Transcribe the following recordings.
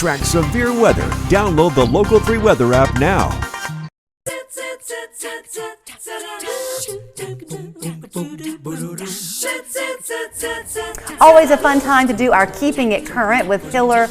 track severe weather. Download the Local 3 Weather app now. Always a fun time to do our Keeping It Current with Hiller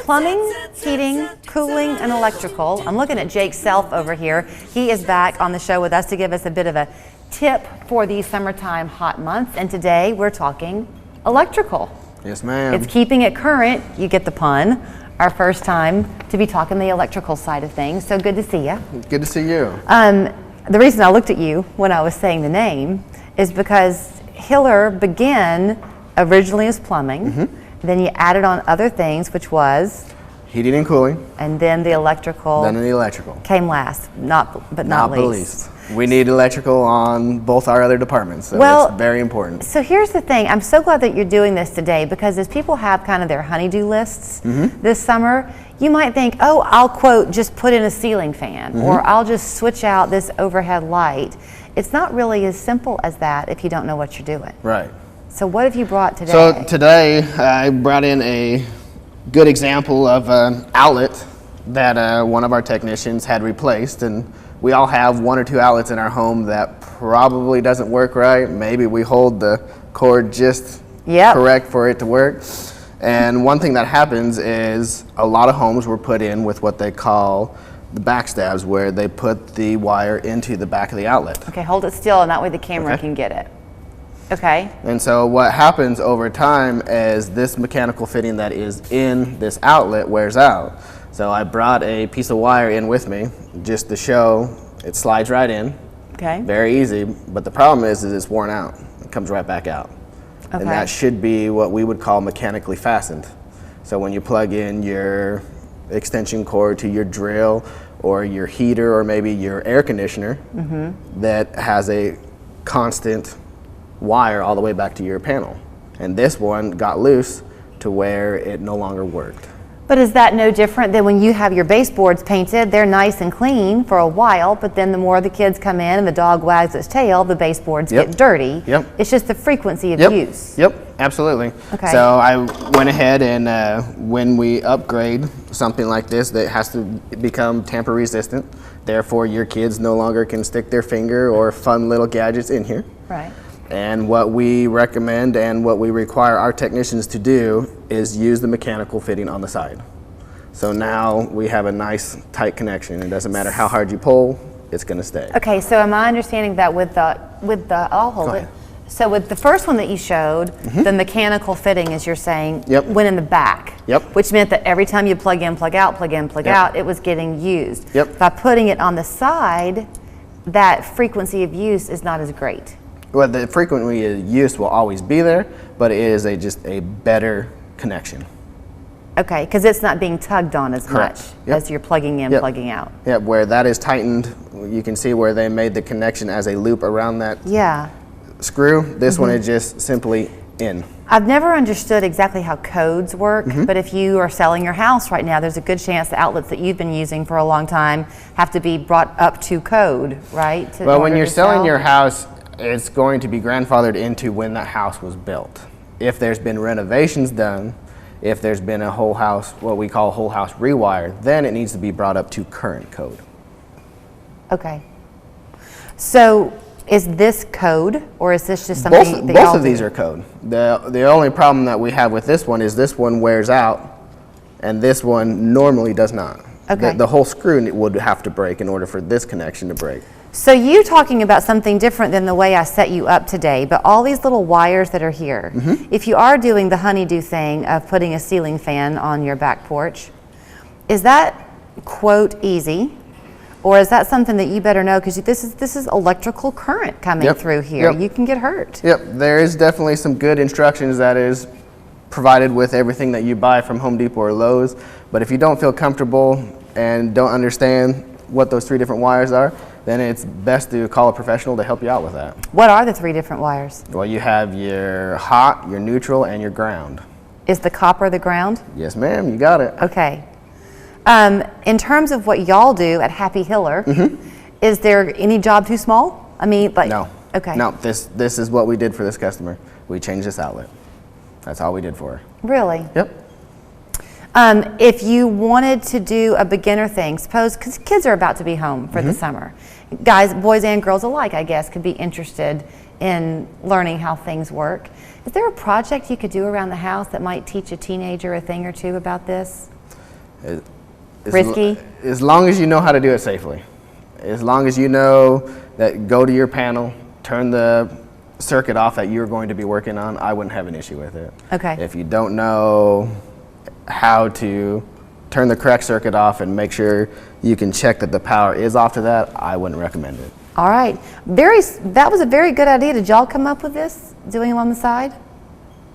Plumbing, Heating, Cooling, and Electrical. I'm looking at Jake Self over here. He is back on the show with us to give us a bit of a tip for these summertime hot months. And today we're talking electrical. Yes, ma'am. It's Keeping It Current. You get the pun. Our first time to be talking the electrical side of things. So good to see you. Good to see you. The reason I looked at you when I was saying the name is because Hiller began originally as plumbing, then you added on other things, which was heating and cooling, and then the electrical. Then the electrical came last, not least. We need electrical on both our other departments, so it's very important. So here's the thing, I'm so glad that you're doing this today, because as people have kind of their honey-do lists this summer, you might think, oh, I'll quote, just put in a ceiling fan, or I'll just switch out this overhead light. It's not really as simple as that if you don't know what you're doing. Right. So what have you brought today? So today I brought in a good example of an outlet that one of our technicians had replaced, and we all have one or two outlets in our home that probably doesn't work right. Maybe we hold the cord just correct for it to work. And one thing that happens is a lot of homes were put in with what they call the backstabs, where they put the wire into the back of the outlet. Okay, hold it still, and that way the camera can get it. Okay. And so what happens over time is this mechanical fitting that is in this outlet wears out. So I brought a piece of wire in with me just to show it slides right in. Okay. Very easy, but the problem is it's worn out. It comes right back out. Okay. And that should be what we would call mechanically fastened. So when you plug in your extension cord to your drill or your heater or maybe your air conditioner that has a constant wire all the way back to your panel. And this one got loose to where it no longer worked. But is that no different than when you have your baseboards painted? They're nice and clean for a while, but then the more the kids come in and the dog wags its tail, the baseboards get dirty. It's just the frequency of use. Absolutely. Okay. So I went ahead and when we upgrade something like this that has to become tamper resistant, therefore your kids no longer can stick their finger or fun little gadgets in here. Right. And what we recommend and what we require our technicians to do is use the mechanical fitting on the side. So now we have a nice tight connection. It doesn't matter how hard you pull, it's going to stay. Okay, so am I understanding that with the I'll hold it. So with the first one that you showed, the mechanical fitting, as you're saying, went in the back. Which meant that every time you plug in, plug out, plug in, plug out, it was getting used. By putting it on the side, that frequency of use is not as great. Well, the frequency of use will always be there, but it is just a better connection. Okay, because it's not being tugged on as much as you're plugging in, plugging out. Where that is tightened, you can see where they made the connection as a loop around that screw. This one is just simply in. I've never understood exactly how codes work, but if you are selling your house right now, there's a good chance the outlets that you've been using for a long time have to be brought up to code, right? Well, when you're selling your house, it's going to be grandfathered into when that house was built. If there's been renovations done, if there's been a whole house, what we call whole house rewire, then it needs to be brought up to current code. Okay. So is this code, or is this just something that both of these are code. The only problem that we have with this one is this one wears out and this one normally does not. Okay. The whole screw would have to break in order for this connection to break. So you're talking about something different than the way I set you up today, but all these little wires that are here, if you are doing the honeydew thing of putting a ceiling fan on your back porch, is that, quote, easy? Or is that something that you better know, because this is electrical current coming through here. You can get hurt. There is definitely some good instructions that is provided with everything that you buy from Home Depot or Lowe's, but if you don't feel comfortable and don't understand what those three different wires are, then it's best to call a professional to help you out with that. What are the three different wires? Well, you have your hot, your neutral, and your ground. Is the copper the ground? Yes, ma'am, you got it. Okay. In terms of what y'all do at Happy Hiller, is there any job too small? I mean, like no. Okay. No, this is what we did for this customer. We changed this outlet. That's all we did for her. Really? Yep. If you wanted to do a beginner thing, suppose, because kids are about to be home for the summer. Guys, boys and girls alike, I guess, could be interested in learning how things work. Is there a project you could do around the house that might teach a teenager a thing or two about this? Risky? As long as you know how to do it safely. As long as you know that go to your panel, turn the circuit off that you're going to be working on, I wouldn't have an issue with it. Okay. If you don't know how to turn the correct circuit off and make sure you can check that the power is off to that, I wouldn't recommend it. All right. That was a very good idea. Did y'all come up with this, doing them on the side?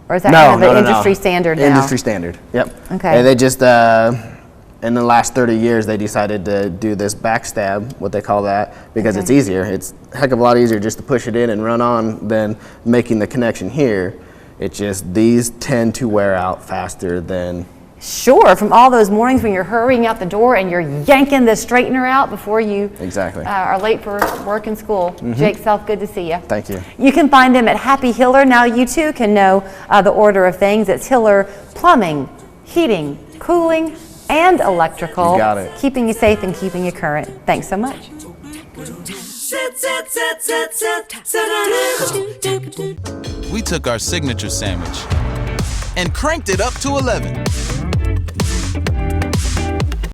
Or is that kind of the industry standard now? Industry standard, yep. Okay. And they just, in the last 30 years, they decided to do this backstab, what they call that, because it's easier. It's a heck of a lot easier just to push it in and run on than making the connection here. It's just these tend to wear out faster than... Sure, from all those mornings when you're hurrying out the door and you're yanking the straightener out before you are late for work and school. Jake Self, good to see you. Thank you. You can find them at Happy Hiller. Now you too can know the order of things. It's Hiller Plumbing, Heating, Cooling, and Electrical. You got it. Keeping you safe and keeping you current. Thanks so much. We took our signature sandwich and cranked it up to 11.